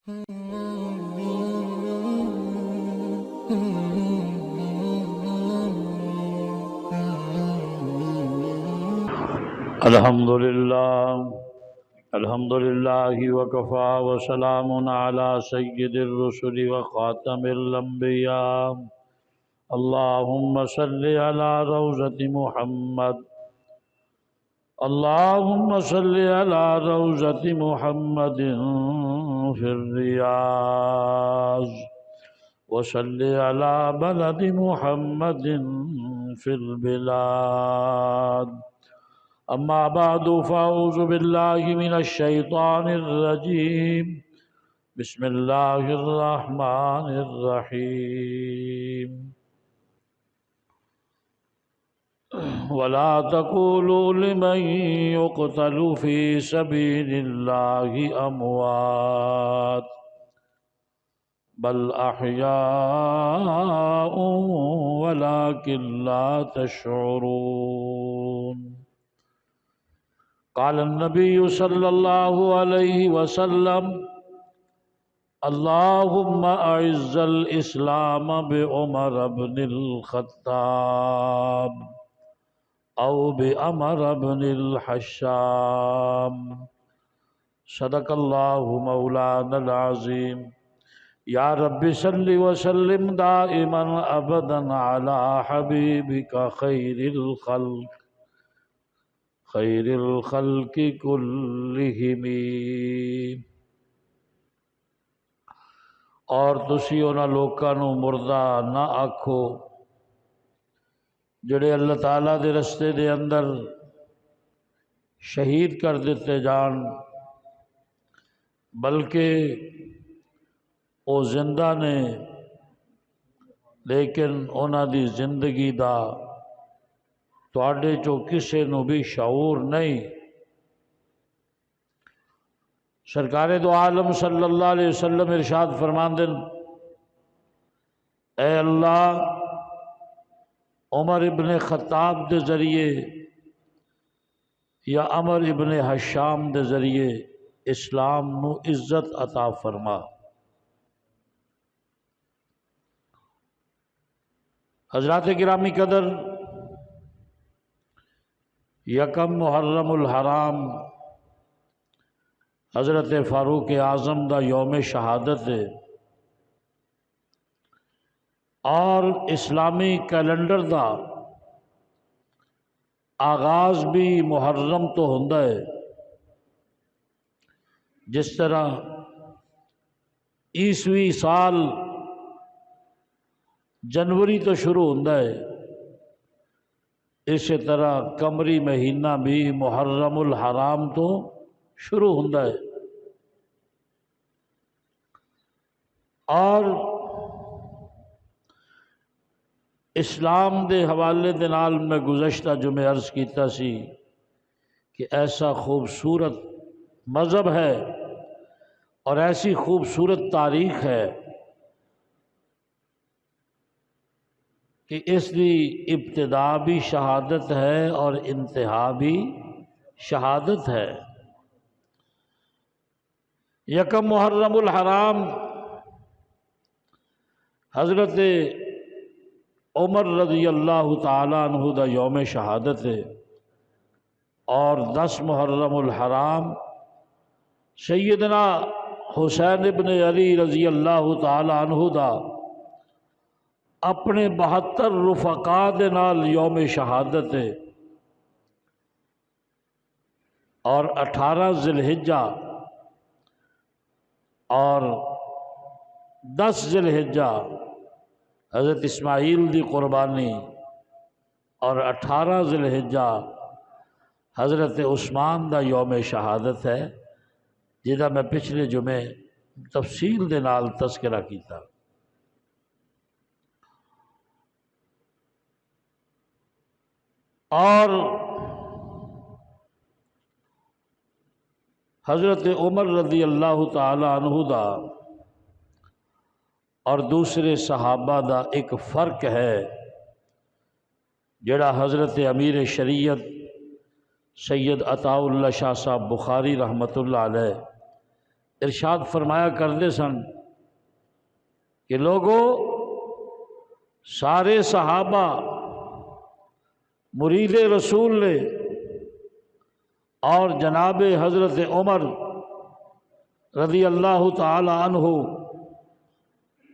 الحمد لله وكفى وسلام على سيد الرسل وخاتم الأنبياء. اللهم صل على روضة محمد. اللهم صل على روضة محمد في الرياض، وصل على بلد محمد في البلاد. أما بعد فأعوذ بالله من الشيطان الرجيم. بسم الله الرحمن الرحيم. ولا تقولوا لمن يقتل في سبيل الله أموات بل أحياء ولكن لا تشعرون. قال النبي صلى الله عليه وسلم: اللهم أعز الإسلام بعمر بن الخطاب أو بعمر بن الحشام. صدق الله مولانا العظيم. يا رب صل وسلم دائما أبدا على حبيبك خير الخلق كلهم. اور تسی انہاں لوکاں نو مردہ نہ آکھو جڑے اللہ تعالیٰ دے رستے دے اندر شہید کر دیتے جان، بلکہ او زندہ نے لیکن انہاں دی زندگی دا تواڈے چو کسے نو بھی شعور نہیں۔ سرکار دو عالم صلی اللہ علیہ وسلم ارشاد فرماندے: اے اللہ، عمر ابن خطاب دے ذریعے یا عمر ابن حشام دے ذریعے اسلام نو عزت عطا فرما۔ حضرات گرامی قدر، یکم محرم الحرام حضرت فاروق اعظم دا یوم شہادت ہے، اور اسلامی کیلنڈر دا آغاز بھی محرم تو ہوندا ہے۔ جس طرح عیسوی سال جنوری تو شروع ہوندا ہے، اسی طرح قمری مہینہ بھی محرم الحرام تو شروع ہوندا ہے۔ اور اسلام دے حوالے دے نال میں گزشتہ جمعے عرض کیتا سی کہ ایسا خوبصورت مذہب ہے اور ایسی خوبصورت تاریخ ہے کہ اس دی ابتدا بھی شہادت ہے اور انتہا بھی شہادت ہے۔ یکم محرم الحرام حضرت عمر رضی اللہ تعالیٰ عنہ دا یوم شہادت ہے، اور 10 محرم الحرام سیدنا حسین ابن علی رضی اللہ تعالیٰ عنہ دا اپنے 72 رفقاء دے نال یوم شہادت ہے، اور 18 ذی الحجہ اور 10 ذی الحجہ حضرت اسماعیل دی قربانی، اور 18 ذی الحجہ حضرت عثمان دا یوم شہادت ہے، جہاں میں پچھلے جمعے تفصیل دے نال تذکرہ کیتا۔ اور حضرت عمر رضی اللہ تعالی عنہ دا اور دوسرے صحابہ دا ایک فرق ہے جڑا حضرت امیر شریعت سید عطاء اللہ شاہ صاحب بخاری رحمۃ اللہ علیہ ارشاد فرمایا کرتے سن کہ لوگوں سارے صحابہ مرید رسول نے اور جناب حضرت عمر رضی اللہ تعالی عنہ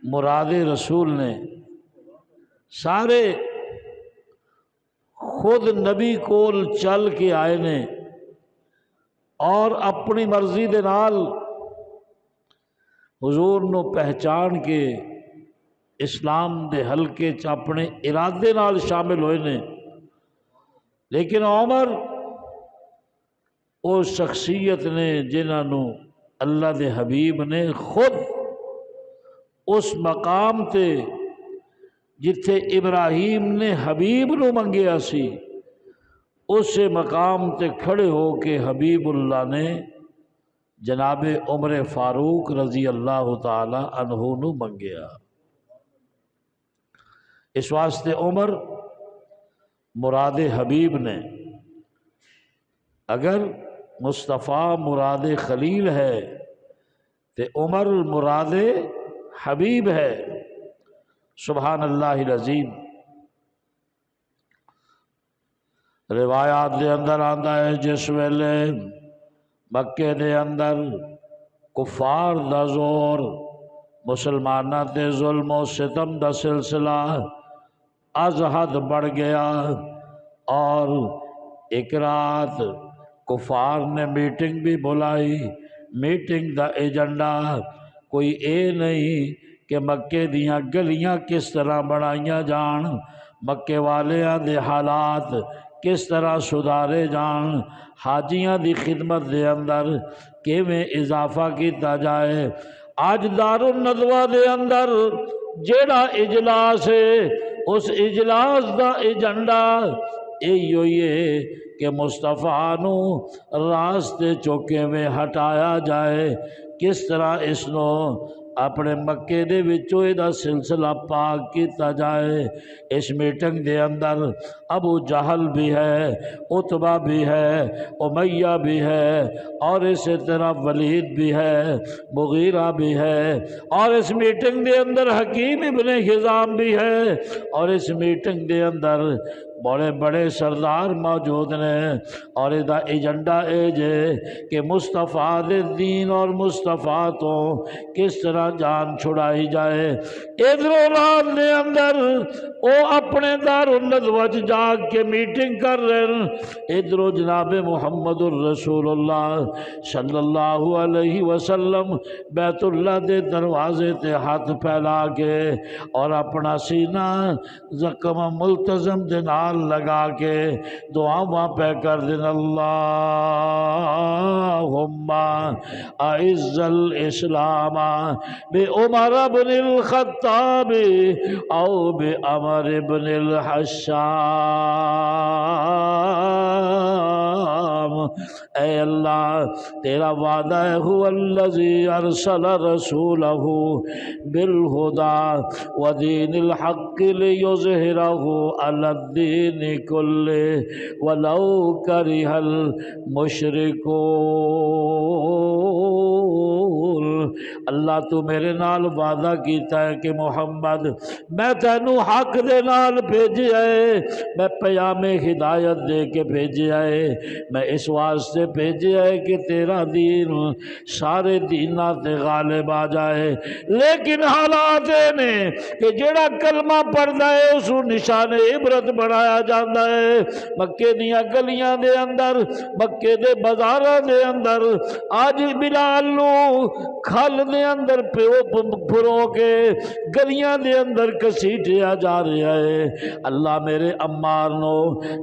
مراد رسول نے سارے خود نبی کول چل کے آئے نے اور اپنی مرضی دے نال حضور نو پہچان کے اسلام دے حلقے چ اپنے ارادے نال شامل ہوئے نے، لیکن عمر وہ شخصیت نے جنہاں نو اللہ دے حبیب نے خود اس مقام تے جتھے ابراہیم نے حبیب نو منگیا سی اس مقام تے کھڑے ہو کے حبیب اللہ نے جناب عمر فاروق رضی اللہ تعالی عنہ نو منگیا۔ اس واسطے عمر مراد حبیب نے، اگر مصطفیٰ مراد خلیل ہے تو عمر مراد حبیب ہے۔ سبحان اللہ العظیم۔ روایات دے اندر آندا ہے جس ویلے مکے دے اندر کفار دا زور، مسلماناں تے ظلم و ستم دا سلسلہ از حد بڑھ گیا، اور ایک رات کفار نے میٹنگ بھی بلائی۔ میٹنگ دا ایجنڈا کوئی اے نہیں کہ مکے دیاں گلیاں کس طرح بنائیاں جان، مکے والیاں دے حالات کس طرح سدھارے جان، حاجیاں دی خدمت دے اندر کیویں اضافہ کیتا جائے۔ آج دار الندوہ دے اندر جیڑا اجلاس ہے اس اجلاس دا ایجنڈا یہی ہوئی ہے کہ مصطفیٰ نو راستے چوکے میں ہٹایا جائے، کس طرح اس نو اپنے مکے دے وچوں دا سلسلہ پاک کیتا جائے۔ اس میٹنگ دے اندر ابو جہل بھی ہے، عتبہ بھی ہے، امیہ بھی ہے، اور اسی طرح ولید بھی ہے، مغیرہ بھی ہے، اور اس میٹنگ دے اندر حکیم ابن حزام بھی ہے، اور اس میٹنگ دے اندر بڑے بڑے سردار موجود نے، اور ادا ایجنڈا اے جے کہ مصطفیٰ دے دین اور مصطفیٰ تو کس طرح جان چھڑائی جائے۔ ادھر رات دے اندر او اپنے دار الندوہ جاگ کے میٹنگ کر رہے ہیں، ادھر جناب محمد الرسول اللہ صلی اللہ علیہ وسلم بیت اللہ دے دروازے تے ہاتھ پھیلا کے اور اپنا سینہ زخم ملتزم دے نال لگا کے دعا پہ کر دیں، اللہم اعز الاسلام بے عمر بن الخطاب او بے عمر بن الحشام۔ اے اللہ تیرا وعدہ ہے هو الذی ارسل رسولہ بالہدی ودین الحق لیظہرہ علی الدین کلہ ولو کرہ المشرکون۔ اللہ تو میرے نال وعدہ کیتا ہے کہ محمد میں تینوں حق دے نال بھیجے آئے، میں پیام ہدایت دے کے بھیجے آئے، میں اس واسطے بھیجے آئے کہ تیرا دین سارے دیناں تے غالب آ جائے۔ لیکن حالات نے کہ جڑا کلمہ پڑھدا ہے اس نشان عبرت بنایا جاتا ہے۔ مکے دیاں گلیاں دے اندر، مکے دے بازاراں دے اندر آج بلال نو کھل دے اندر پھرو کے گلیاں دے اندر کسیٹیا جا رہا ہے۔ اللہ میرے عمار نو،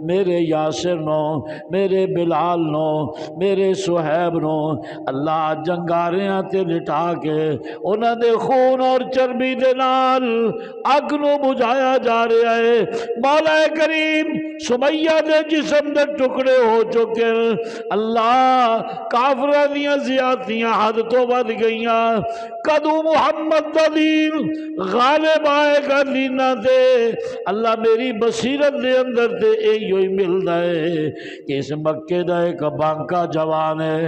میرے یاسر نو، میرے بلال نو، میرے سہیب نو اللہ جنگاریاں تے لٹا کے انہاں دے خون اور چربی دے نال اگ نو بجھایا جا رہا ہے۔ مولا کریم سمیہ دے جسم دے ٹکڑے ہو چکے، اللہ کافراں دیاں زیادتیاں حد تو ود گئیاں، کدو محمد دا دین غالب آئے گا دینا دے۔ اللہ میری بصیرت دے اندر تے ایہی ملدا ہے کہ اس مکے دا ایک بانکا جوان ہے،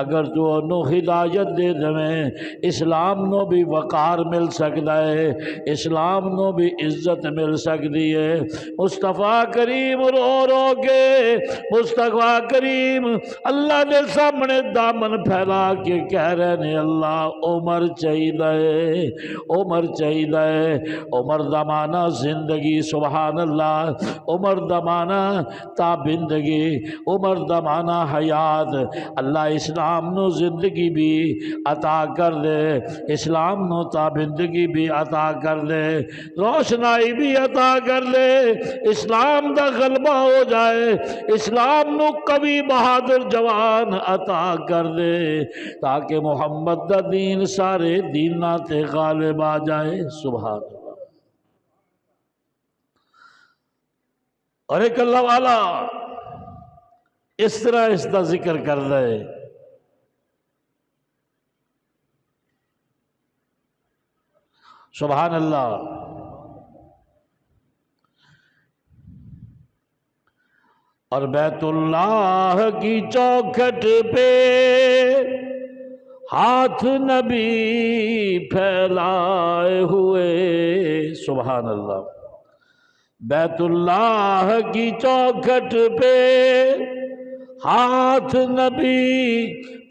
اگر تو انہوں ہدایت دے دویں اسلام نو بھی وقار مل سکتا ہے، اسلام نو بھی عزت مل سکتی ہے۔ مصطفیٰ کریم رو رو کے مصطفیٰ کریم اللہ دے سامنے دامن پھیلا کے کہہ رہے نے اللہ عمر چاہیے، عمر چاہیے، عمر دمانہ زندگی، سبحان اللہ، عمر دمانہ تابندگی، عمر دمانہ حیات۔ اللہ اسلام نو زندگی بھی عطا کر دے، اسلام نو تابندگی بھی عطا کر دے، روشنائی بھی عطا کر دے، اسلام دا غلبہ ہو جائے، اسلام نو قوی بہادر جوان عطا کر دے، تاکہ محمد دا دین سارے دیناں تے غالب آ جائے۔ سبحان اللہ۔ اور ایک اللہ والا اس طرح اس کا ذکر کر دے، سبحان اللہ، اور بیت اللہ کی چوکھٹ پہ ہاتھ نبی پھیلائے ہوئے، سبحان اللہ، بیت اللہ کی چوکھٹ پہ ہاتھ نبی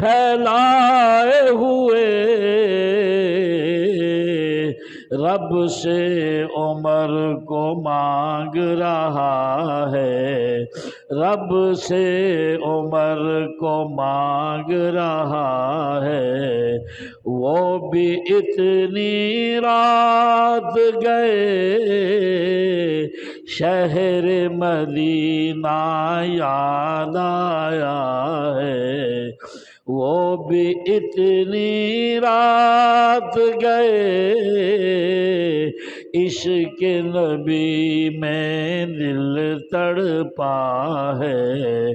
پھیلائے ہوئے، رب سے عمر کو مانگ رہا ہے، رب سے عمر کو مانگ رہا ہے، وہ بھی اتنی رات گئے شہر مدینہ یاد آیا ہے، وہ بھی اتنی رات گئے عشق نبی میں دل تڑپا ہے،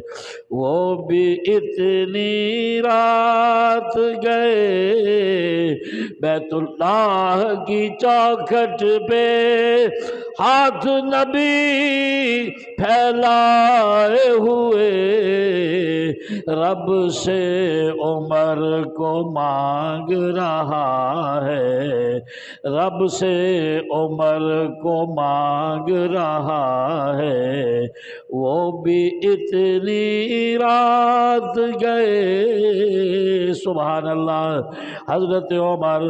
وہ بھی اتنی رات گئے بیت اللہ کی چوکھٹ پہ ہاتھ نبی پھیلائے ہوئے، رب سے عمر کو مانگ رہا ہے، رب سے عمر کو مانگ رہا ہے، وہ بھی اتنی رات گئے، سبحان اللہ۔ حضرت عمر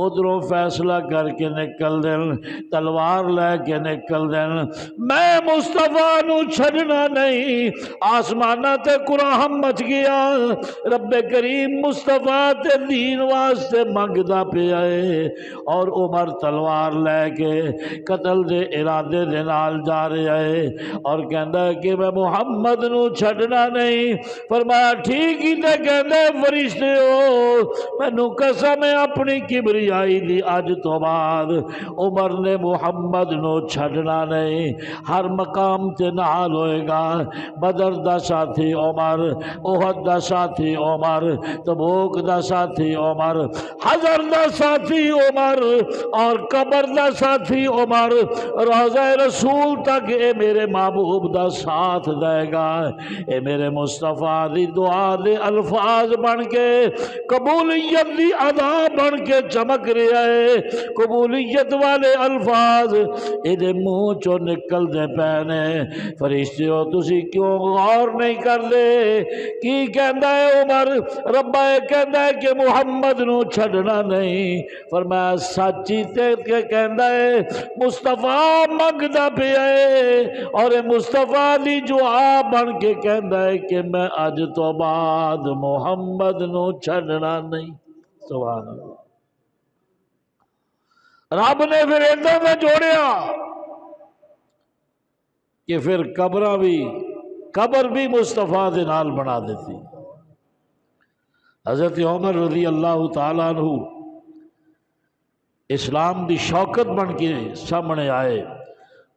ادھروں فیصلہ کر کے نکل دن، تلوار لے کے نکل دن، میں مصطفیٰ نو چھڑنا نہیں، آسمانہ تے قرآن مچ گیا، رب کریم مصطفیٰ تے دین واسطے منگدا پیا ہے، اور عمر تلوار لے کے قتل دے ارادے دے نال جا رہا ہے، اور کہندا ہے کہ میں محمد نو چھڑنا نہیں۔ فرمایا ٹھیک ہی تے کہندا ہے فرشتے ہو، مینوں قسم ہے اپنی کبریائی دی، اج تو بعد عمر نے محمد نو چھڑنا نہیں، ہر مقام تے نال ہوئے گا، بدر دا ساتھی عمر، احد دا ساتھی عمر، تبوک دا ساتھی عمر، حضر دا ساتھی عمر، اور قبر دا ساتھی عمر، روضہ رسول تک اے میرے محبوب دا ساتھ دے گا۔ اے میرے مصطفیٰ دی دعا دے الفاظ بن کے قبولیت دی ادا بن کے چمک رہا ہے، قبولیت والے الفاظ اے دے منہ چو نکل دے پینے۔ فرشتے ہو تسی کیوں غور نہیں کر دے؟ کی کہندا ہے عمر؟ ربا کہندا ہے کہ محمد نو چھڑنا نہیں۔ فرمایا سچی تے کہ کہندا ہے مصطفیٰ منگدا پیا ہے، اور مصطفیٰ دی دعا بن کے کہندا ہے کہ میں اج تو بعد محمد نو چھڑنا نہیں۔ سبحان اللہ۔ رب نے پھر ادھر میں جوڑیا کہ پھر قبر بھی مصطفیٰ دے نال بنا دیتی۔ حضرت عمر رضی اللہ تعالیٰ عنہ اسلام دی شوکت بن کے سامنے آئے،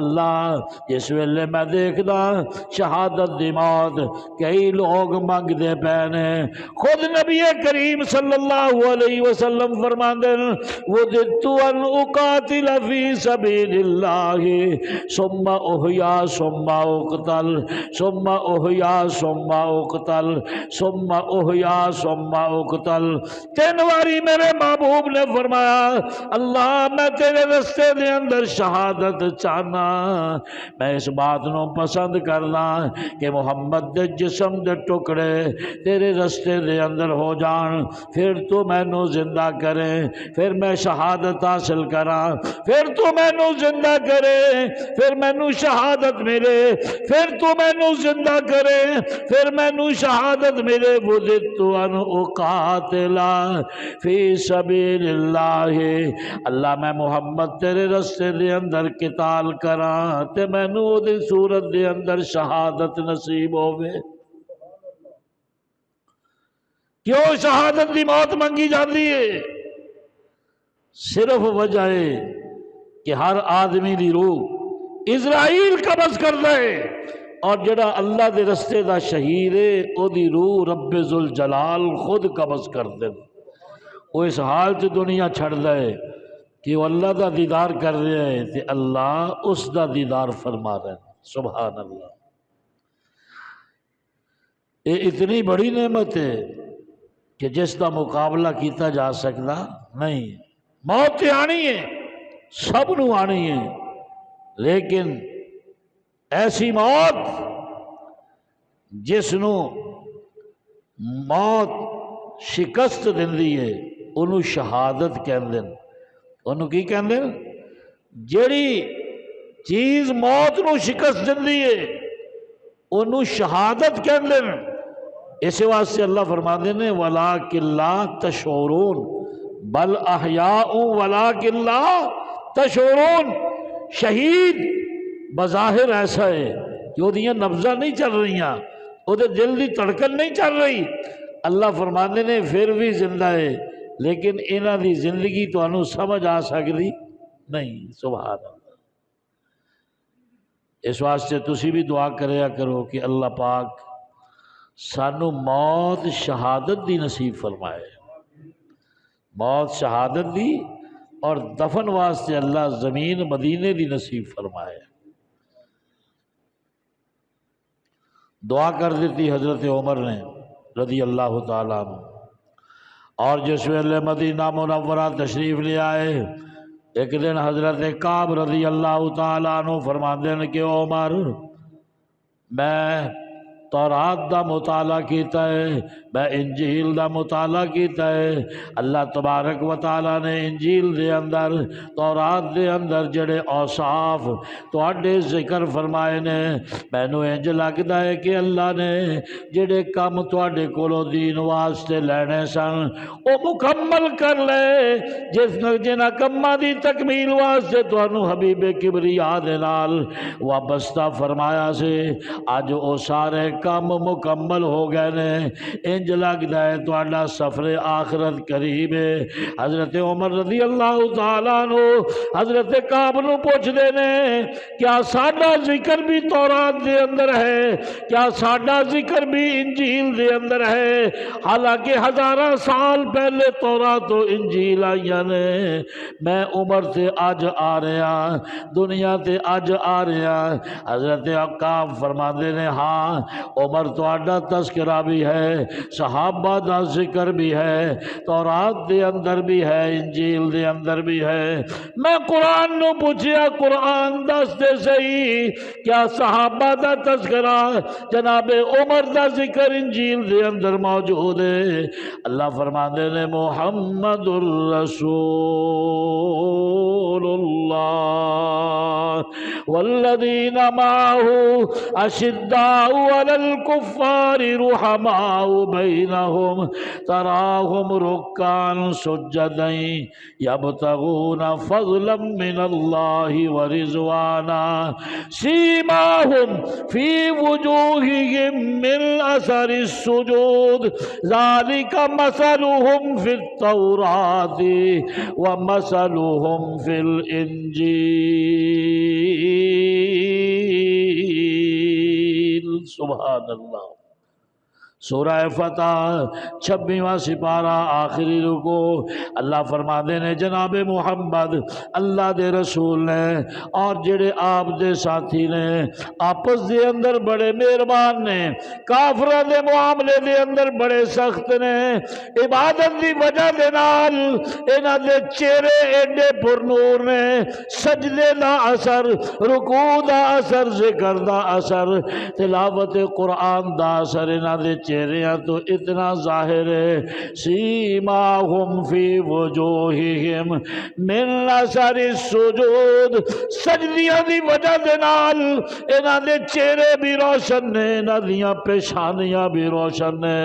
اللہ جس ویلے میں دیکھدا شہادت دی موت کئی لوگ منگدے پے نے، خود نبی کریم صلی اللہ علیہ وسلم فرماندے وَدِدتُّ أَنْ أُقَاتِلَ فِي سَبِيلِ اللَّهِ ثُمَّ أُحْيَا ثُمَّ أُقْتَلْ ثُمَّ أُحْيَا ثُمَّ أُقْتَلْ ثُمَّ أُحْيَا ثُمَّ أُقْتَلْ۔ تین واری میرے محبوب نے فرمایا اللہ میں تیرے رستے دے اندر شہادت چاہنا، میں اس بات نو پسند کرنا کہ محمد دے جسم دے ٹکڑے تیرے رستے دے اندر ہو جان، پھر تو مینو زندہ کرے، پھر میں شہادت حاصل کراں، پھر تو مینو زندہ کرے، پھر مینو شہادت ملے، پھر تو مینو زندہ کرے، پھر مینو شہادت ملے۔ وَدِدتُّ أَنْ أُقَاتِلَ فِي سَبِيلِ اللَّهِ، اللہ میں محمد تیرے رستے دے اندر قتال کراں تے مینو دی صورت دے اندر شہادت نصیب ہوئے۔ کیوں شہادت دی موت منگی جاندی ہے؟ صرف وجہ ہے کہ ہر آدمی دی روح اسرائیل قبض کر دے، اور جڑا اللہ دے رستے دا شہید ہے او دی روح رب ذوالجلال خود قبض کر دے، وہ اس حال چ دنیا چھڑ دے کہ وہ اللہ دا دیدار کر رہے ہیں تے اللہ اس دا دیدار فرما رہے ہیں۔ سبحان اللہ، یہ اتنی بڑی نعمت ہے کہ جس دا مقابلہ کیتا جا سکتا نہیں۔ موت تے آنی ہے، سب نو آنی ہے، لیکن ایسی موت جس نو موت شکست دیندی ہے انہوں شہادت کہندے ہیں۔ انہوں کی کہندے ہیں؟ جیڑی چیز موت نو شکست دیندی ہے انہوں شہادت کہندے ہیں۔ اس واسطے اللہ فرماندے نے وَلَٰكِن لَا تَشْعُرُونَ بل احیاء وَلَٰكِن لَا تَشْعُرُونَ۔ شہید بظاہر ایسا ہے کہ وہ دیاں نبضاں نہیں چل رہیاں، وہ دے دل دی تڑکن نہیں چل رہی، اللہ فرماندے نے پھر بھی زندہ ہے، لیکن انہاں دی زندگی تو انہوں سمجھ آ سکتی نہیں۔ سبحان اللہ، اس واسطے تسی بھی دعا کریا کرو کہ اللہ پاک سانو موت شہادت دی نصیب فرمائے، موت شہادت دی، اور دفن واسطے اللہ زمین مدینے دی نصیب فرمائے۔ دعا کر دیتی حضرت عمر نے رضی اللہ تعالیٰ عنہ، اور جس ویلے مدینہ منورہ تشریف لے آئے، ایک دن حضرت کعب رضی اللہ تعالیٰ عنہ فرماندے ہیں کہ عمر میں تورات دا مطالعہ کیتا ہے، میں انجیل دا مطالعہ کیتا ہے، اللہ تبارک و تعالیٰ نے انجیل دے اندر تورات دے اندر جڑے اوصاف تواڈے ذکر فرمائے نے، مینوں انج لگدا ہے کہ اللہ نے جڑے کم تواڈے کولوں دین واسطے لینے سن او مکمل کر لے، جنہاں کماں دی تکمیل واسطے تانوں حبیب کبریا دے نال وابستہ فرمایا سے، اج او سارے کام مکمل ہو گئے نے، انج لگدا ہے تہاڈا سفر آخرت قریب ہے۔ حضرت عمر رضی اللہ تعالیٰ عنہ حضرت کعب نو پوچھ دے نے کیا ساڈا ذکر بھی تورات دے اندر ہے، کیا ساڈا ذکر بھی انجیل دے اندر ہے؟ حالانکہ ہزاراں سال پہلے تورات و انجیل آئیاں نے، میں عمر تے اج آ رہا، دنیا تے اج آ رہا۔ حضرت کعب فرماندے نے ہاں عمر تہاڈا تذکرہ بھی ہے، صحابہ دا ذکر بھی ہے، تورات دے اندر بھی ہے، انجیل دے اندر بھی ہے۔ میں قرآن نو پوچھیا قرآن دس دے صحیح کیا صحابہ دا تذکرہ جناب عمر دا ذکر انجیل دے اندر موجود ہے؟ اللہ فرماندے نے محمد الرسول اللہ والذین معه اشداء علی الکفار رحماء بینہم تراہم رکعا سجدا یبتغون فضلا من اللہ ورضوانا سیماہم فی وجوہہم من اثر السجود ذالک مثلہم فی التوراۃ ومثلہم فی الانجیل۔ سبحان اللہ۔ سورہ فتح 26واں سپارہ آخری رکو، اللہ فرماندے نے جناب محمد اللہ دے رسول نے اور جڑے آپ دے ساتھی نے آپس دے اندر بڑے مہربان نے، کافراں دے معاملے دے اندر بڑے سخت نے، عبادت دی وجہ دے نال انہاں دے چہرے ایڈے پر نور نے، سجدے دا اثر، رکوع دا اثر، ذکر دا اثر، تلاوت قرآن دا اثر انہاں دے چہریاں تو اتنا ظاہر ہے، سیماہم فی وجوہہم من اثر السجود، سجدیاں دی وجہ دے نال انہاں دے چہرے بھی روشن نے، انہاں دیاں پیشانیاں بھی روشن نے،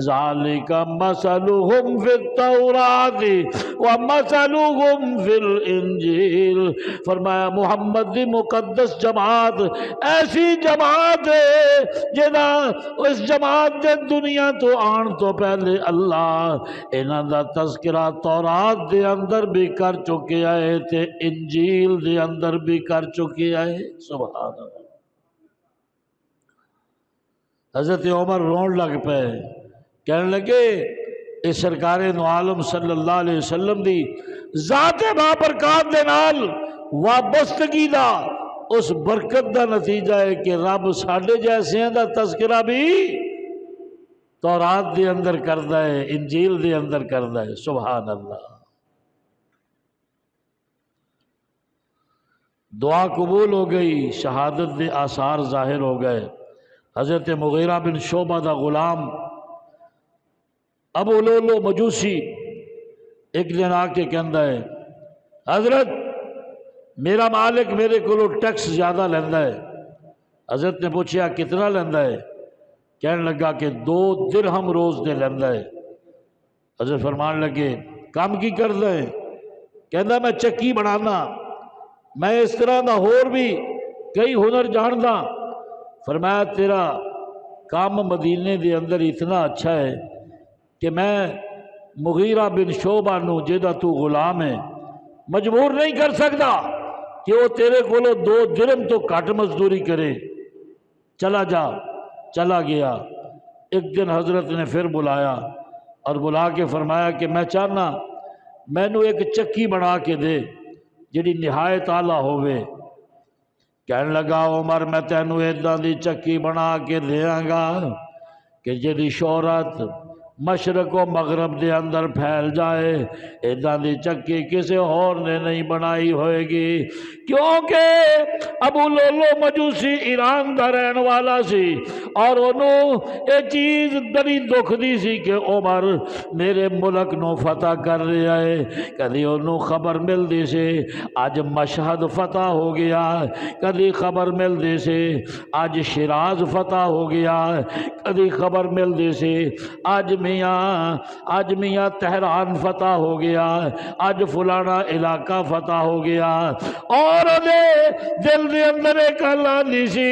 ذالک مثلہم فی التوراۃ ومثلہم فی الانجیل، فرمایا محمد دی مقدس جماعت ایسی جماعت ہے جنا اس جماعت دے دنیا تو آن تو پہلے اللہ انہاں دا تذکرہ تورات دے اندر بھی کر چکے آئے تے انجیل دے اندر بھی کر چکے آئے۔ سبحان اللہ۔ حضرت عمر رون لگ پے، کہنے لگے اس سرکار دو عالم صلی اللہ علیہ وسلم دی ذات بابرکات دے نال وابستگی دا اس برکت دا نتیجہ ہے کہ رب ساڈے جیسے دا تذکرہ بھی تورات دے اندر کردا ہے، انجیل دے اندر کردا ہے۔ سبحان اللہ۔ دعا قبول ہو گئی، شہادت دے آثار ظاہر ہو گئے۔ حضرت مغیرہ بن شعبہ دا غلام ابو لولو مجوسی ایک دن آ کے کہندا ہے حضرت میرا مالک میرے کو ٹیکس زیادہ لیندہ ہے۔ حضرت نے پوچھا کتنا لیندہ ہے؟ کہنے لگا کہ 2 درہم روز دے لیندہ ہے۔ حضرت فرمان لگے کام کی کردہ ہے؟ کہندہ میں چکی بنانا، میں اس طرح دا ہور بھی کئی ہنر جاندا۔ فرمایا تیرا کام مدینے دے اندر اتنا اچھا ہے کہ میں مغیرہ بن شعبہ نو جیدہ تو غلام ہے مجبور نہیں کر سکتا کہ وہ تیرے کو 2 درہم تو کٹ مزدوری کرے، چلا جا۔ چلا گیا۔ ایک دن حضرت نے پھر بلایا اور بلا کے فرمایا کہ میں چاہنا مینو ایک چکی بنا کے دے جڑی نہایت اعلیٰ ہوئے۔ کہنے لگا عمر میں تینو ایداں دی چکی بنا کے دیاں گا کہ جڑی شہرت مشرق و مغرب دے اندر پھیل جائے، ایداں دی چکی کسے اور نے نہیں بنائی ہوئے گی، کیونکہ ابو لولو مجوسی ایران دا رہن والا سی اور انہوں یہ چیز بڑی دکھ دی سی کہ عمر میرے ملک نو فتح کر رہا ہے۔ کدی انہوں خبر مل دی سے آج مشہد فتح ہو گیا، کدی خبر مل دی سے آج شیراز فتح ہو گیا، کدی خبر مل دی سے آج میاں تہران فتح ہو گیا، آج فلانا علاقہ فتح ہو گیا، اور دل دے اندر ایک لانی سی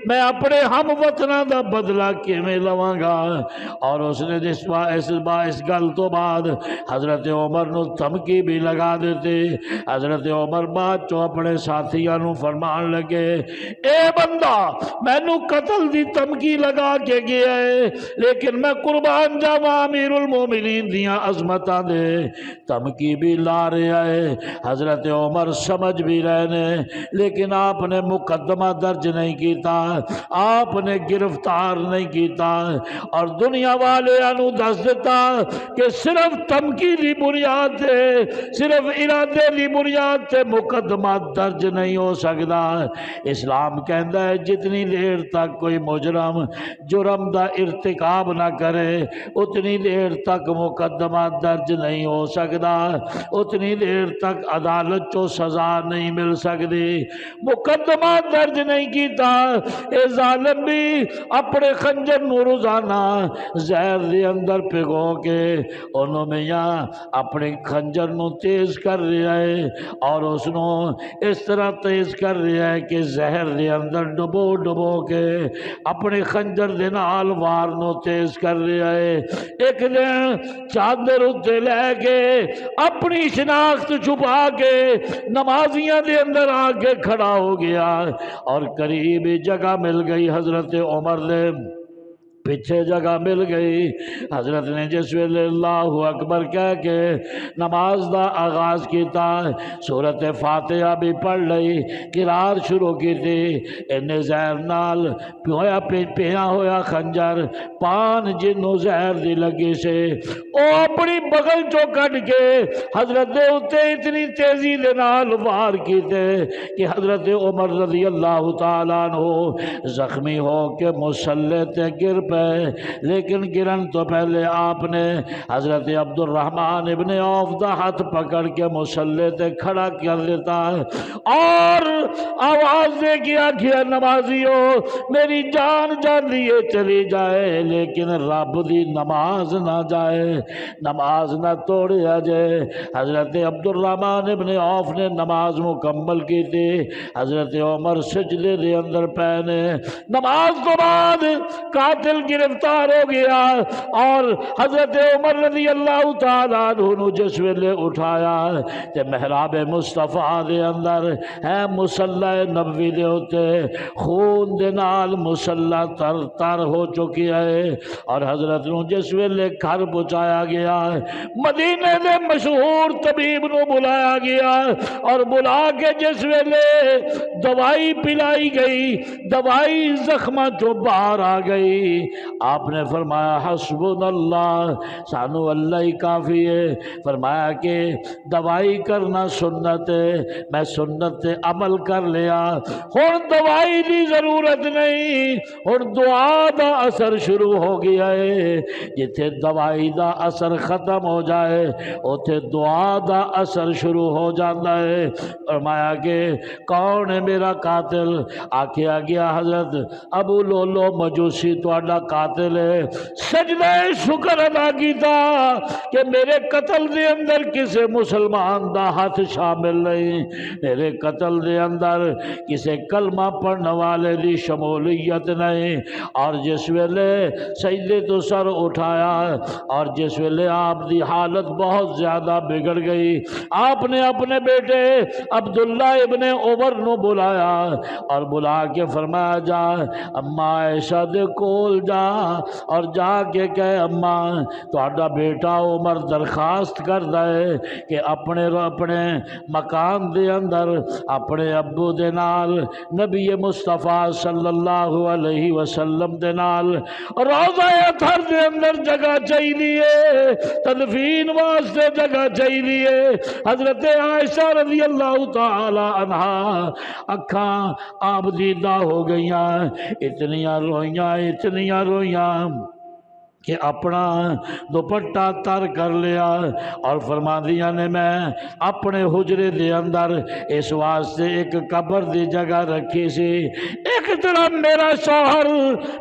میں اپنے ہم وطنہ دا بدلہ کیویں لواں گا۔ اور اس نے اس گل تو بعد حضرت عمر نو دھمکی بھی لگا دیتے۔ حضرت عمر بعد چو اپنے ساتھیاں نو فرمان لگے اے بندہ مینو قتل دی دھمکی لگا کے گیا ہے لیکن میں قربان جاواں امیر المومنین دیاں عظمتاں دے دھمکی بھی لا رہا ہے۔ حضرت عمر سمجھ بھی رہنے لیکن آپ نے مقدمہ درج نہیں کیتا، آپ نے گرفتار نہیں کیتا اور دنیا والے انو دس دیتا کہ صرف دھمکی دی بنیاد تے، صرف ارادے دی بنیاد تے مقدمہ درج نہیں ہو سکتا۔ اسلام کہندا ہے جتنی دیر تک کوئی مجرم جرم دا ارتکاب نہ کرے اتنی دیر تک مقدمہ درج نہیں ہو سکتا، اتنی دیر تک عدالت چو سزا نہیں مل سکتی۔ مقدمہ درج نہیں کیتا، اے ظالم بھی اپنے خنجر نو روزانہ زہر دے اندر پگو کے انہوں میں یہاں اپنے خنجر نو تیز کر رہا ہے اور اس نو اس طرح تیز کر رہا ہے کہ زہر دے اندر ڈبو ڈبو کے اپنے خنجر دے نال وار نو تیز کر رہا ہے۔ ایک دن چادر اتنے لے کے اپنی شناخت چھپا کے نمازیاں دے اندر آ کے کھڑا ہو گیا اور قریب جگہ مل گئی حضرت عمر نے پیچھے جگہ مل گئی حضرت نے جس ویلے اللہ اکبر کہہ کے نماز دا آغاز کیتا سورت فاتحہ بھی پڑھ لئی قرار شروع کی تھی انہیں زہر نال پیا ہویا خنجر پان جنوں زہر دی لگی سے او اپنی بغل چو کٹ کے حضرت دے اتے اتنی تیزی دے نال وار کیتے کہ حضرت عمر رضی اللہ تعالیٰ عنہ زخمی ہو کے مصلی تے گر پہ لیکن گرن تو پہلے آپ نے حضرت عبد الرحمن ابن عوف دا ہاتھ پکڑ کے مصلی تے کھڑا کر دیتا اور آواز دے کیا کیا نمازیوں میری جان جان لیے چلی جائے لیکن رب دی نماز نہ جائے نماز نہ توڑیا جائے حضرت عبد الرحمن ابن عوف نے نماز مکمل کی تھی حضرت عمر سجدے دے اندر پہنے نماز تو بعد قاتل گرفتار ہو گیا اور حضرت عمر رضی اللہ تعالیٰ عنہ جس ویلے اٹھایا تے محراب مصطفیٰ دے اندر ہے مصلی نبوی دے ہوتے خون دے نال مصلی تر تر ہو چکی ہے اور حضرت نو جس ویلے گھر پہنچایا گیا مدینے دے مشہور طبیب نو بلایا گیا اور بلا کے جس ویلے دوائی پلائی گئی دوائی زخمہ جو باہر آ گئی آپ نے فرمایا حسبنا اللہ سانو اللہ ہی کافی ہے فرمایا کہ دوائی کرنا سنت ہے میں سنت سے عمل کر لیا ہن دوائی دی ضرورت نہیں ہن دعا دا اثر شروع ہو گیا ہے جتھے دوائی دا اثر ختم ہو جائے اوتھے دعا دا اثر شروع ہو جاتا ہے فرمایا کہ کون ہے میرا قاتل آکھیا گیا حضرت ابو لولو مجوسی تواڈا قاتل ہے سجدہ شکر ادا کیتا کہ میرے قتل دے اندر کسے مسلمان دا ہاتھ شامل نہیں میرے قتل دے اندر کسے کلمہ پڑھنے والے دی شمولیت نہیں اور جس ویلے سجدے تو سر اٹھایا اور جس ویلے آپ دی حالت بہت زیادہ بگڑ گئی آپ نے اپنے بیٹے عبداللہ ابن عمر نو بلایا اور بلا کے فرمایا جا اماں عائشہ دے کول جا اور جا کے کہے اماں تہاڈا بیٹا عمر درخواست کردا ہے کہ اپنے مکان دے اندر اپنے ابو دے نال نبی مصطفیٰ صلی اللہ علیہ وسلم دے نال روضہ اطہر دے اندر جگہ چاہیے تدفین واسطے جگہ چاہیے حضرت عائشہ رضی اللہ تعالی عنہا اکھاں آپ دیدہ ہو گئیاں اتنیاں روئیاں کہ اپنا دوپٹہ تر کر لیا اور فرما دیا نے میں اپنے حجرے دے اندر اس واسطے ایک قبر دی جگہ رکھی سی ایک طرف میرا شوہر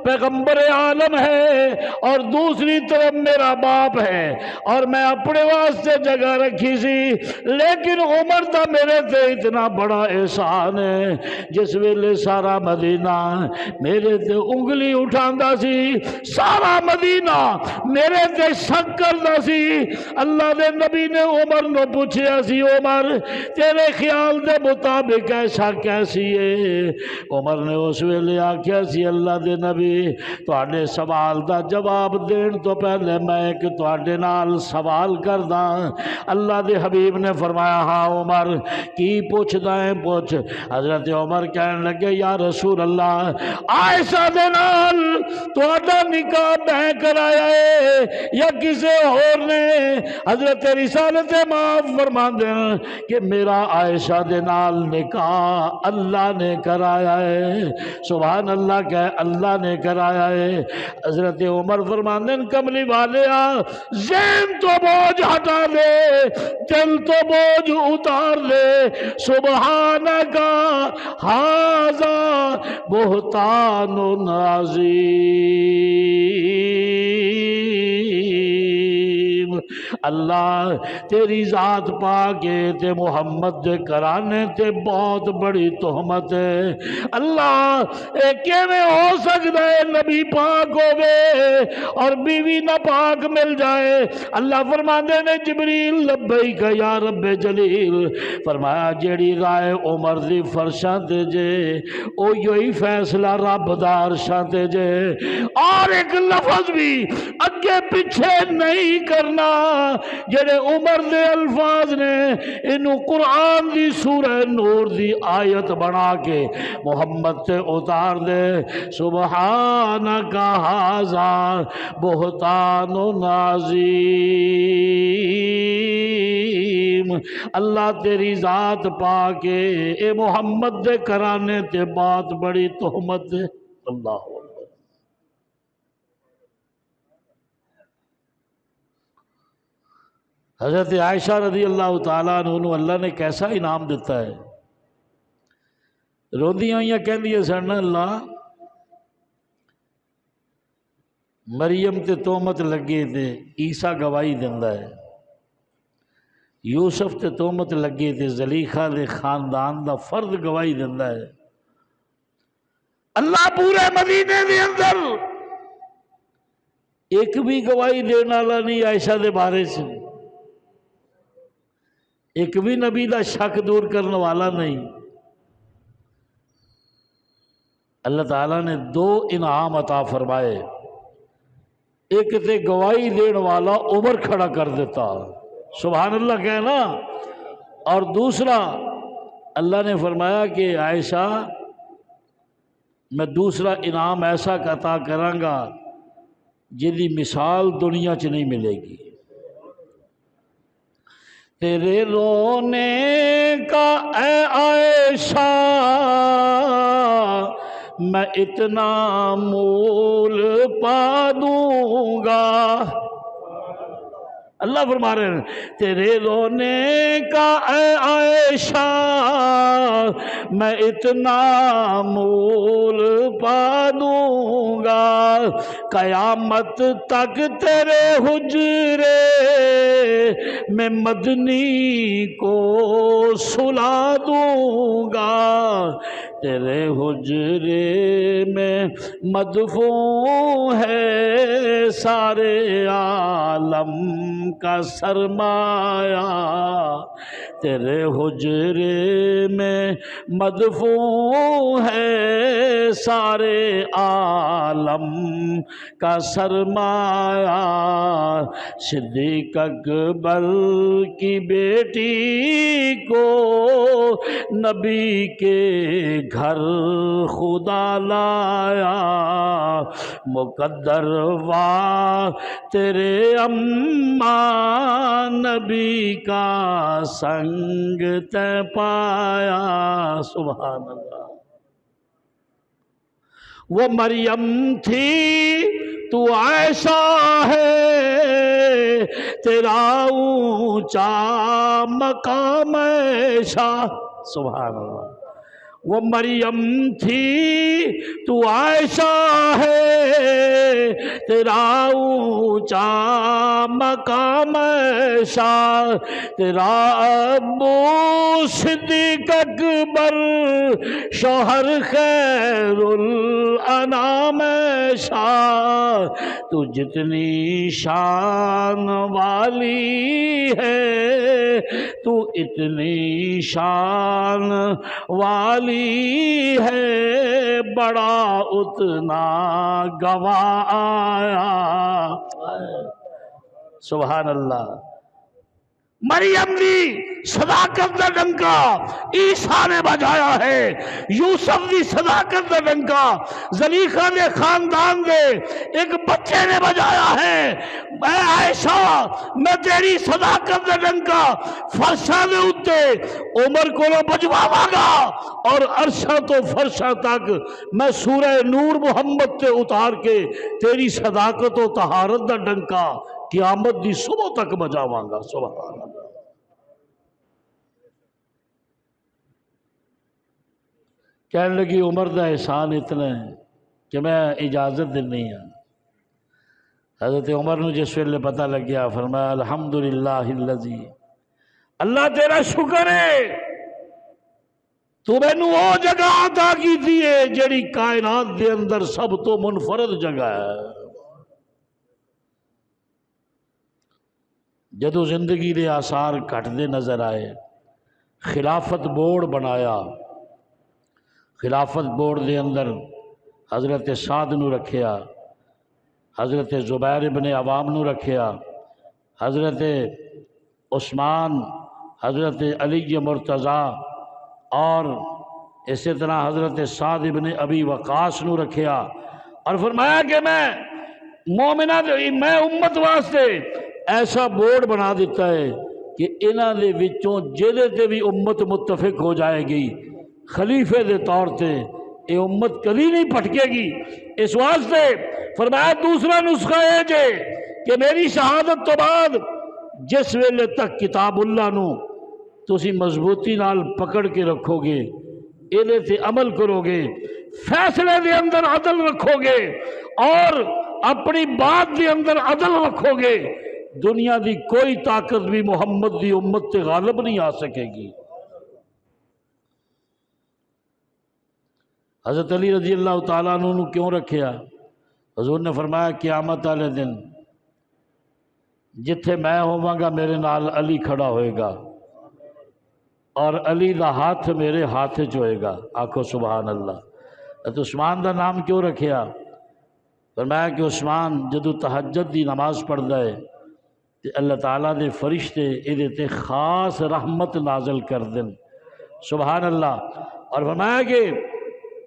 پیغمبر عالم ہے اور دوسری طرف میرا باپ ہے اور میں اپنے واسطے جگہ رکھی سی لیکن عمر دا میرے تے اتنا بڑا احسان ہے جس ویلے سارا مدینہ میرے تے انگلی اٹھاندا سی سارا مدینہ میرے تے شک کردا سی اللہ دے نبی نے عمر نو پوچھیا سی عمر تیرے خیال دے مطابق ایسا کیسی ہے عمر نے اس ویلے آکھیا سی اللہ دے نبی تواڈے سوال دا جواب دین تو پہلے میں ایک تواڈے نال سوال کردا اللہ دے حبیب نے فرمایا ہاں عمر کی پوچھدا ہے پوچھ حضرت عمر کہنے لگے یا رسول اللہ عائشہ دے نال تواڈا نکاح میں کرایا ہے یا کسے اور نے حضرت رسالت معاف فرما دیں کہ میرا عائشہ دے نال نکاح اللہ نے کرایا ہے سبحان اللہ کہ اللہ نے کرایا ہے حضرت عمر فرما دیں کملی والیا ذہن تو بوجھ ہٹا لے دل تو بوجھ اتار لے سبحانکا ھذا بہتان عظیم اللہ تیری ذات پاک ہے تے محمد دے کرانے تے بہت بڑی تہمت ہے۔ اللہ اے کیویں ہو سکتا ہے نبی پاک ہوے اور بیوی نہ پاک مل جائے؟ اللہ فرماندے نے جبریل لبیک یا رب جلیل، فرمایا جیڑی رائے عمر دی فرشاں تے جے او یہی فیصلہ رب دا عرشاں تے جے، اور ایک لفظ بھی اگے پیچھے نہیں کرنا۔ جڑے عمر دے الفاظ نے انہوں قرآن دی سورہ نور دی آیت بنا کے محمد تے اتار دے۔ سبحانک ھذا بہتان عظیم، اللہ تیری ذات پاک ہے، اے محمد دے کرانے تے بات بڑی تہمت ہے۔ اللہ اکبر۔ حضرت عائشہ رضی اللہ تعالیٰ عنہ اللہ نے کیسا انعام دیتا ہے، روندیاں ہوئیاں کہندی سن اللہ مریم تے تہمت لگے تے عیسیٰ گواہی دیندا ہے، یوسف تے تہمت لگے تے زلیخا دے خاندان دا فرد گواہی دیندا ہے۔ اللہ پورے مدینے دے اندر ایک بھی گواہی دینے والا نہیں عائشہ دے بارے سے، ایک بھی نبی دا شک دور کرنے والا نہیں۔ اللہ تعالیٰ نے دو انعام عطا فرمائے، ایک تے گواہی دین والا عمر کھڑا کر دیتا، سبحان اللہ کہنا، اور دوسرا اللہ نے فرمایا کہ عائشہ میں دوسرا انعام ایسا عطا کراں گا جدی مثال دنیا چ نہیں ملے گی۔ تیرے رونے کا اے عائشہ میں اتنا مول پا دوں گا، اللہ فرما رہے ہیں تیرے رونے کا اے عائشہ میں اتنا مول پا دوں گا، قیامت تک تیرے حجرے میں مدنی کو سلا دوں گا، تیرے حجرے میں مدفون ہے سارے عالم کا سرمایہ، تیرے حجرے میں مدفون ہے سارے عالم کا سرمایہ، صدیق اکبر کی بیٹی کو نبی کے گھر خدا لایا، مقدر وا تیرے اماں نبی کا سنگ تے پایا، سبحان اللہ۔ وہ مریم تھی تو عائشہ ہے، تیرا اونچا مقام عائشہ، سبحان اللہ۔ وہ مریم تھی تو عائشہ ہے، تیرا اونچا مقام عائشہ، تیرا ابو صدیق اکبر شوہر خیر الانام عائشہ، تو جتنی شان والی ہے تو اتنی شان والی ہے، بڑا اتنا گواہ آیا، سبحان اللہ۔ مریم دی صداقت دا ڈنکا عیسیٰ نے بجایا ہے، یوسف دی صداقت دا ڈنکا زلیخا دے خاندان دے ایک بچے نے بجایا ہے۔ اے عائشہ میں تیری صداقت دا ڈنکا فرشاں دے اتے عمر کو بجواواں گا، اور عرشاں تو فرشاں تک میں سورہ نور محمد تے اتار کے تیری صداقت و طہارت دا ڈنکا قیامت دی صبح تک بجاواں گا، سبحان اللہ۔ کہنے لگی عمر دا احسان اتنا ہے کہ میں اجازت دینی ہوں، حضرت عمر نو جس ویلے پتہ لگ گیا فرمایا الحمدللہ الذی، اللہ تیرا شکر ہے تو مینوں وہ جگہ عطا کیتی ہے جڑی کائنات دے اندر سب تو منفرد جگہ ہے۔ جدو زندگی دے آثار گھٹدے نظر آئے، خلافت بورڈ بنایا، خلافت بورڈ دے اندر حضرت سعد نو رکھیا، حضرت زبیر ابن عوام نو رکھیا، حضرت عثمان، حضرت علی مرتضیٰ اور اسی طرح حضرت سعد ابن ابی وقاص نو رکھیا، اور فرمایا کہ میں مومنہ میں امت واسطے ایسا بورڈ بنا دیتا ہے کہ انہاں دے وچوں جہدے تے بھی امت متفق ہو جائے گی خلیفے دے طور تے یہ امت کبھی نہیں پھٹکے گی۔ اس واسطے فرمایا دوسرا نسخہ ہے جے کہ میری شہادت تو بعد جس ویلے تک کتاب اللہ نو تسی مضبوطی نال پکڑ کے رکھو گے، ایدے تے عمل کرو گے، فیصلے دے اندر عدل رکھو گے اور اپنی بات دے اندر عدل رکھو گے، دنیا دی کوئی طاقت بھی محمد دی امت تے غالب نہیں آ سکے گی۔ حضرت علی رضی اللہ تعالیٰ عنہ نے کیوں رکھیا؟ حضور نے فرمایا قیامت والے دن جتھے میں ہوواں گا میرے نال علی کھڑا ہوئے گا اور علی دا ہاتھ میرے ہاتھ چ ہوئے گا، آکھو سبحان اللہ۔ تو عثمان دا نام کیوں رکھیا؟ فرمایا کہ عثمان جدو تہجد دی نماز پڑھدا ہے تے اللہ تعالیٰ دے فرشتے ایدے تے خاص رحمت نازل کر دیں، سبحان اللہ۔ اور فرمایا کہ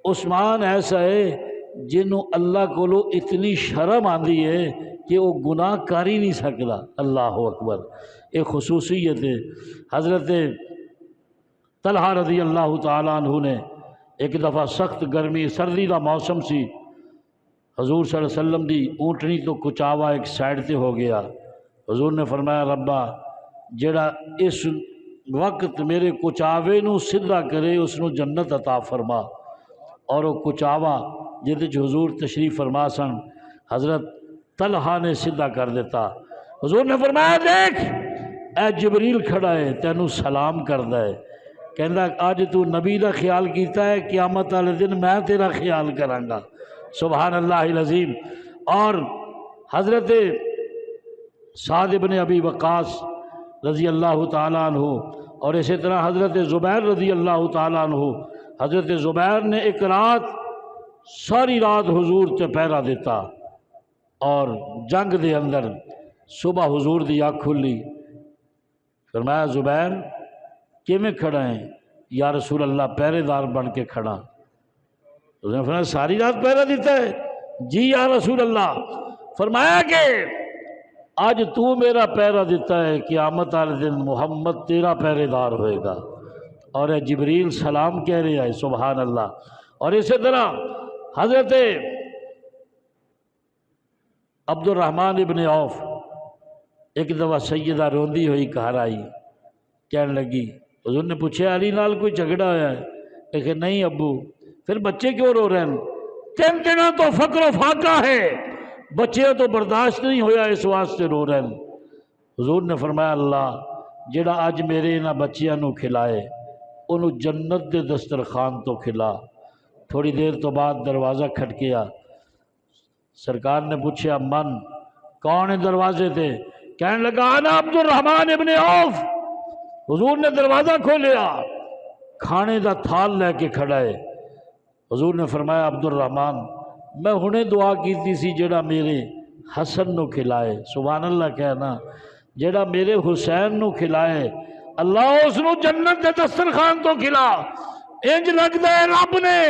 عثمان ایسا ہے جنہوں اللہ کو اتنی شرم آندی ہے کہ وہ گناہ کر ہی نہیں سکتا، اللہ اکبر۔ ایک خصوصیت ہے حضرت طلحہ رضی اللہ تعالیٰ عنہ نے ایک دفعہ سخت گرمی سردی دا موسم سی، حضور صلی اللہ علیہ وسلم دی اونٹنی تو کچاوا ایک سائڈ تے ہو گیا، حضور نے فرمایا ربا جڑا اس وقت میرے کچاوے نو سدھا کرے اس نو جنت عطا فرما، اور وہ کچاوا جہد حضور تشریف فرما سن حضرت طلحہ نے سدھا کر دیتا۔ حضور نے فرمایا دیکھ اے جبریل کھڑا ہے تینوں سلام کردا ہے، کہندا اج تو نبی دا خیال کیتا ہے قیامت والے دن میں تیرا خیال کراں گا، سبحان اللہ العظیم۔ اور حضرت سعد ابن ابی وقاص رضی اللہ تعالیٰ عنہ اور اسی طرح حضرت زبیر رضی اللہ تعالیٰ عنہ، حضرت زبیر نے ایک رات ساری رات حضور تے پہرا دیتا، اور جنگ دے اندر صبح حضور دی آنکھ کھلی، فرمایا زبیر کیویں کھڑا ہے؟ یا رسول اللہ پہرے دار بن کے کھڑا۔ اس نے فرمایا ساری رات پہرا دیتا ہے؟ جی یا رسول اللہ۔ فرمایا کہ آج تو میرا پہرا دیتا ہے قیامت والے دن محمد تیرا پہرے دار ہوئے گا، اور اے جبریل سلام کہہ رہے ہیں، سبحان اللہ۔ اور اسی طرح حضرت عبد الرحمن ابن عوف ایک دفعہ سیدہ روندی ہوئی گھر آئی، کہنے لگی، حضور نے پوچھا علی نال کوئی جھگڑا ہوا ہے؟ کہ نہیں ابو۔ پھر بچے کیوں رو رہے ہیں؟ تین دنوں تو فقر و فاقہ ہے، بچے تو برداشت نہیں ہویا اس واسطے رو رہے ہیں۔ حضور نے فرمایا اللہ جڑا اج میرے انہاں بچیاں نو کھلائے انہوں جنت دے دسترخوان تو کھلا۔ تھوڑی دیر تو بعد دروازہ کھٹکیا، سرکار نے پوچھا من کون ہے دروازے تے؟ کہنے لگا انا عبد الرحمن ابن عوف۔ حضور نے دروازہ کھولیا، کھانے دا تھال لے کے کھڑا ہے۔ حضور نے فرمایا عبد الرحمن میں ہنے دعا کیتی سی جڑا میرے حسن نو کھلائے، سبحان اللہ کہنا، جڑا میرے حسین نو کھلائے اللہ اس نو جنت دے دسترخوان تو کھلا۔ انج لگدا ہے رب نے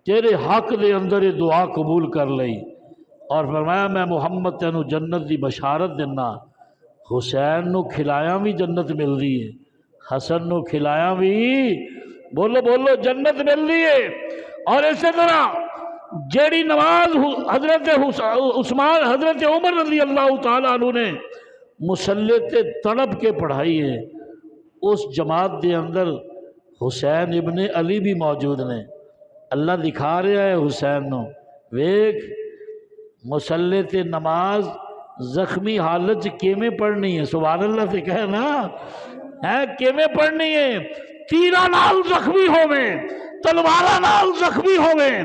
تیرے حق دے اندر دعا قبول کر لئی، اور فرمایا میں محمد تینو جنت دی بشارت دینا، حسین نو کھلایا بھی جنت مل رہی ہے، حسن نو کھلایا بھی بولو بولو جنت مل رہی ہے۔ اور اسی طرح جیڑی نماز حضرت عثمان حضرت عمر رضی اللہ تعالیٰ عنہ نے مصلی تے تڑپ کے پڑھائی ہے، اس جماعت دے اندر حسین ابن علی بھی موجود نے۔ اللہ دکھا رہا ہے حسین نو، ویکھ مسلے تے نماز زخمی حالت کیویں پڑھنی ہے؟ سبحان اللہ سے کہے نا ہے کیویں پڑھنی ہے؟ تیرا نال زخمی ہوویں، تلوارا نال زخمی ہوویں،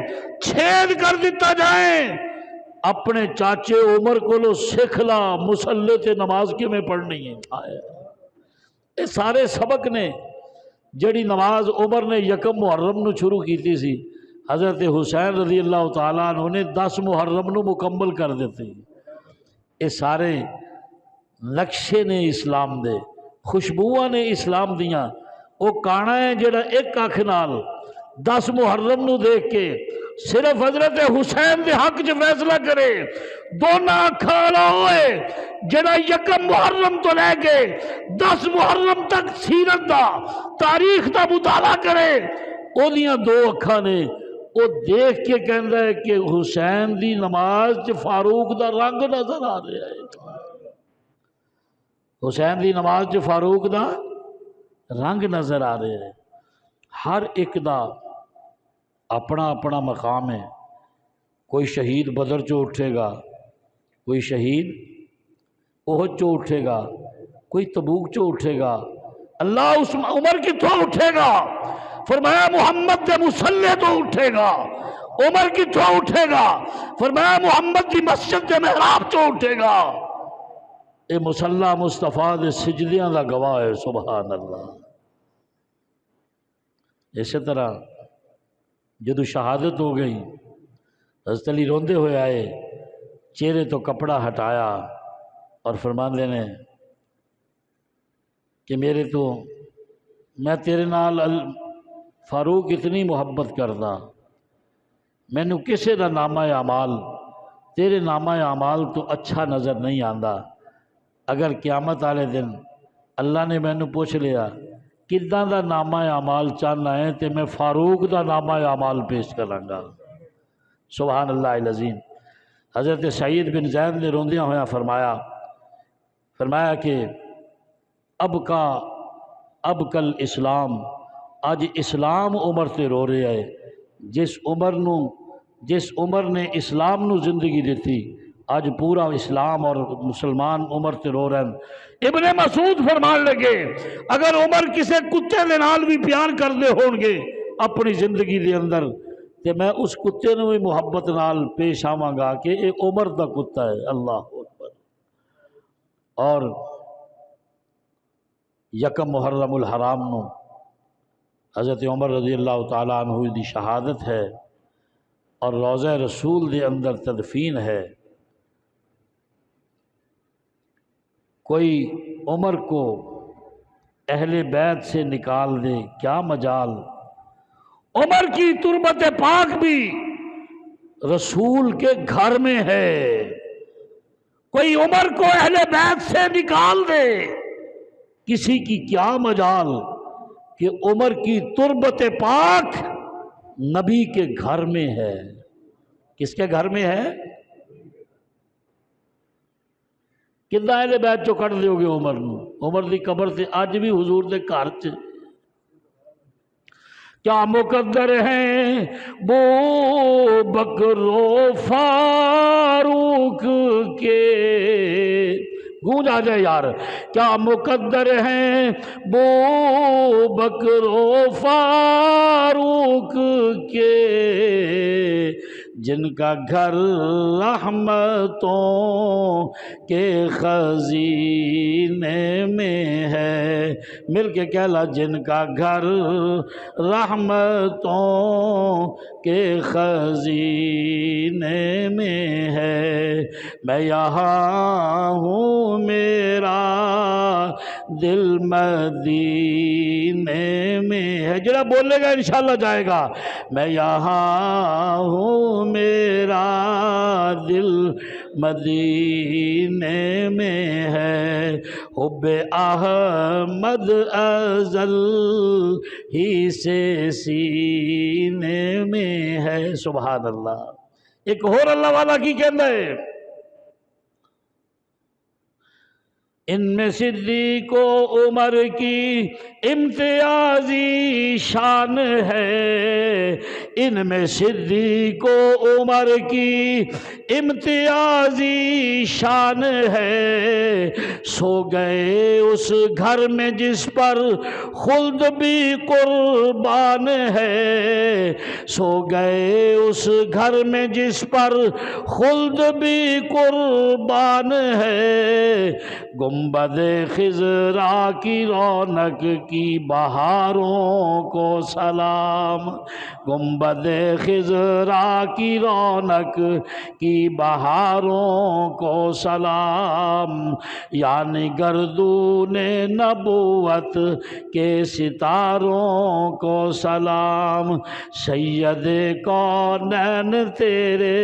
چھید کر دیتا جائے، اپنے چاچے عمر کو سکھ لا مسلے تے نماز کیویں پڑھنی ہے۔ یہ سارے سبق نے جڑی نماز عمر نے یکم محرم نو شروع کیتی سی، حضرت حسین رضی اللہ تعالیٰ عنہ نے 10 محرم نو مکمل کر دیتے۔ یہ سارے نقشے نے اسلام دے، خوشبوواں نے اسلام دیاں۔ وہ کانا ہے جڑا ایک اکھ نال 10 محرم نو دیکھ کے صرف حضرت حسین دے حق جو فیصلہ کرے، دونوں کھانا ہوئے جڑا یکم محرم تو لے کے 10 محرم تک سیرت دا تاریخ دا مطالعہ کرے، انہیاں دو اکھاں نے وہ دیکھ کے کہندا ہے کہ حسین دی نماز چ فاروق دا رنگ نظر آ رہا ہے۔ حسین دی نماز چ فاروق دا رنگ نظر آ رہا ہے۔ ہر ایک دا اپنا اپنا مقام ہے۔ کوئی شہید بدر چو اٹھے گا، کوئی شہید احد چو اٹھے گا، کوئی تبوک چو اٹھے گا۔ اللہ اس عمر کتوں اٹھے گا؟ فرمایا محمد دے مسلح تو اٹھے گا۔ عمر کتوں اٹھے گا؟ فرمایا محمد دی مسجد دے محراب چو اٹھے گا۔ اے مسلح مصطفیٰ دے سجدیاں دا گواہ ہے۔ سبحان اللہ۔ اسی طرح جدو شہادت ہو گئی، حضرت علی روندے ہوئے آئے، چہرے تو کپڑا ہٹایا اور فرماندے نے کہ میں تیرے نال فاروق اتنی محبت کردا، مینو کسے دا نامہ اعمال تیرے نامہ اعمال تو اچھا نظر نہیں آندا۔ اگر قیامت والے دن اللہ نے مینو پوچھ لیا کداں دا نامہ اعمال چاہنا ہے تے میں فاروق دا نامہ اعمال پیش کراں گا۔ سبحان اللہ العظیم۔ حضرت سعید بن زید نے روندیاں ہویا فرمایا کہ اب کل اسلام، اج اسلام عمر تے رو رہا ہے۔ جس عمر نے اسلام نو زندگی دیتی، آج پورا اسلام اور مسلمان عمر تے رو رہے ہیں۔ ابن مسعود فرمان لگے اگر عمر کسے کتے دے نال بھی پیار کر دے ہون گے اپنی زندگی دے اندر، تے میں اس کتے نو بھی محبت نال پیش آواں گا کہ اے عمر دا کتا ہے۔ اللہ اکبر۔ اور یکم محرم الحرام نو حضرت عمر رضی اللہ تعالیٰ عنہ دی شہادت ہے اور روضہ رسول دے اندر تدفین ہے۔ کوئی عمر کو اہل بیت سے نکال دے کیا مجال، عمر کی تربت پاک بھی رسول کے گھر میں ہے۔ کوئی عمر کو اہل بیت سے نکال دے، کسی کی کیا مجال کہ عمر کی تربت پاک نبی کے گھر میں ہے۔ کس کے گھر میں ہے؟ کدھا اہل بیت چو کٹ دیو گے عمر نو؟ عمر دی قبر سے آج بھی حضور دے گھر چ کیا مقدر ہیں بو بکر و فاروق کے، گونج آ جائے یار، کیا مقدر ہیں بو بکر و فاروق کے، جن کا گھر رحمتوں کے خزینے میں ہے۔ مل کے کہلا، جن کا گھر رحمتوں کے خزینے میں ہے، میں یہاں ہوں میرا دل مدینے میں ہے۔ جڑا بولے گا انشاءاللہ جائے گا۔ میں یہاں ہوں میرا دل مدینے میں ہے، حب احمد ازل ہی سے سینے میں ہے۔ سبحان اللہ۔ ایک اور اللہ والا کی کہنا ہے، ان میں صدیق و عمر کی امتیازی شان ہے، ان میں صدیق و عمر کی امتیازی شان ہے، سو گئے اس گھر میں جس پر خلد بھی قربان ہے، سو گئے اس گھر میں جس پر خلد بھی قربان ہے، گنبد خضرا کی رونق کی بہاروں کو سلام، گنبد خضرا کی رونق کی بہاروں کو سلام، یعنی گردون نبوت کے ستاروں کو سلام، سید کونین تیرے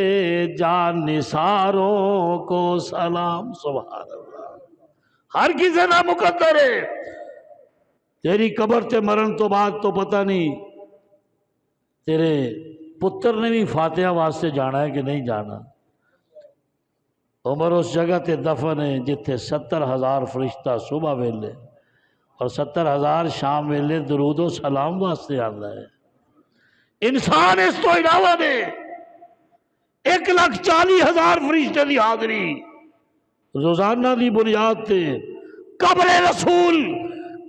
جان نثاروں کو سلام۔ سبحان اللہ، ہر کسی نہ مقدر ہے، تیری قبر تے مرن تو بعد تو پتہ نہیں تیرے پتر نے بھی فاتحہ واسطے جانا ہے کہ نہیں جانا۔ عمر اس جگہ تے دفن ہے جتھے 70,000 فرشتہ صبح ویلے اور 70,000 شام ویلے درود و سلام واسطے آتا ہے۔ انسان اس تو علاوہ نے 1,40,000 فرشتے دی حاضری روزانہ دی بنیاد تے قبر رسول،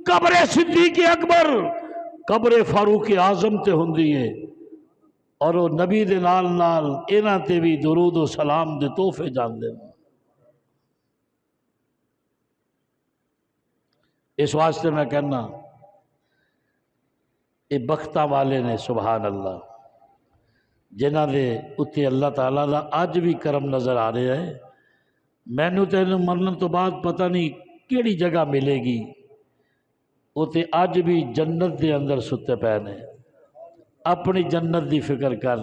قبر صدیق اکبر، قبر فاروق اعظم تے ہوندی ہے، اور وہ نبی دے نال نال انہاں تے بھی درود و سلام دے تحفے جاندے ہیں۔ اس واسطے میں کہنا یہ بختاں والے نے سبحان اللہ جنہاں دے اتنے اللہ تعالیٰ دا اج بھی کرم نظر آ رہا ہے۔ مینوں تے مرن تو بعد پتہ نہیں کیڑی جگہ ملے گی، وہ تے اج بھی جنت دے اندر ستے پے نے۔ اپنی جنت دی فکر کر،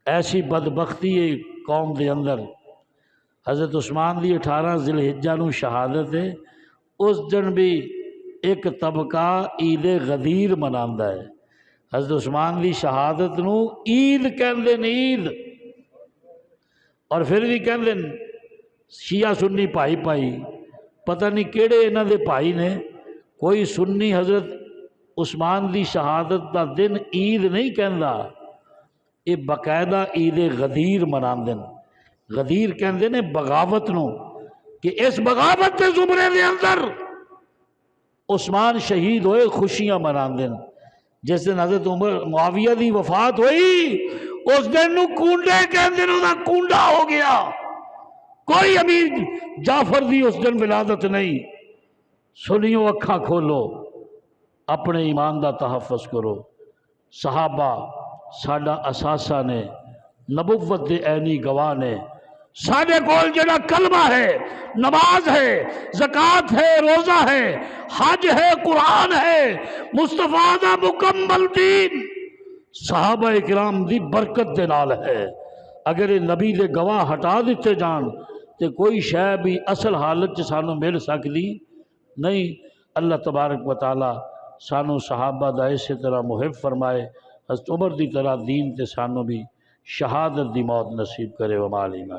ایسی بدبختی ہے قوم دے اندر۔ حضرت عثمان دی 18 ذی الحجہ نو شہادت ہے، اس دن بھی ایک طبقہ عید غدیر مناندا ہے۔ حضرت عثمان دی شہادت نو عید کہندے نے، عید، اور پھر بھی کہندے نے شیعہ سنی بھائی بھائی، پتہ نہیں کیڑے انہاں دے بھائی نے، کوئی سنی حضرت عثمان دی شہادت دا دن عید نہیں کہندا، یہ باقاعدہ عید غدیر مناندے نے۔ غدیر کہندے نے بغاوت نو، کہ اس بغاوت کے زمرے دے اندر عثمان شہید ہوئے، خوشیاں مناندے نے۔ جس دن حضرت معاویہ دی وفات ہوئی، اس دن نو کونڈے کہندے نے، انہاں کونڈا ہو گیا۔ کوئی امیر جعفر دی اس دن ولادت نہیں۔ سنیو اکھاں کھولو، اپنے ایمان دا تحفظ کرو۔ صحابہ ساڈا اثاثہ نے، نبوت دے عینی گواہ نے۔ ساڈے کول جڑا کلمہ ہے، نماز ہے، زکوٰۃ ہے، روزہ ہے، حج ہے، قرآن ہے، مصطفیٰ دا مکمل دین صحابہ اکرام دی برکت دے نال ہے۔ اگر یہ نبی دے گواہ ہٹا دیتے جان تو کوئی شے بھی اصل حالت چ سانو مل سکتی نہیں۔ اللہ تبارک و تعالی سانو صحابہ دا اسی طرح محب فرمائے، حضرت عمر دی طرح دین تے سانو بھی شہادت دی موت نصیب کرے۔ وما علینا۔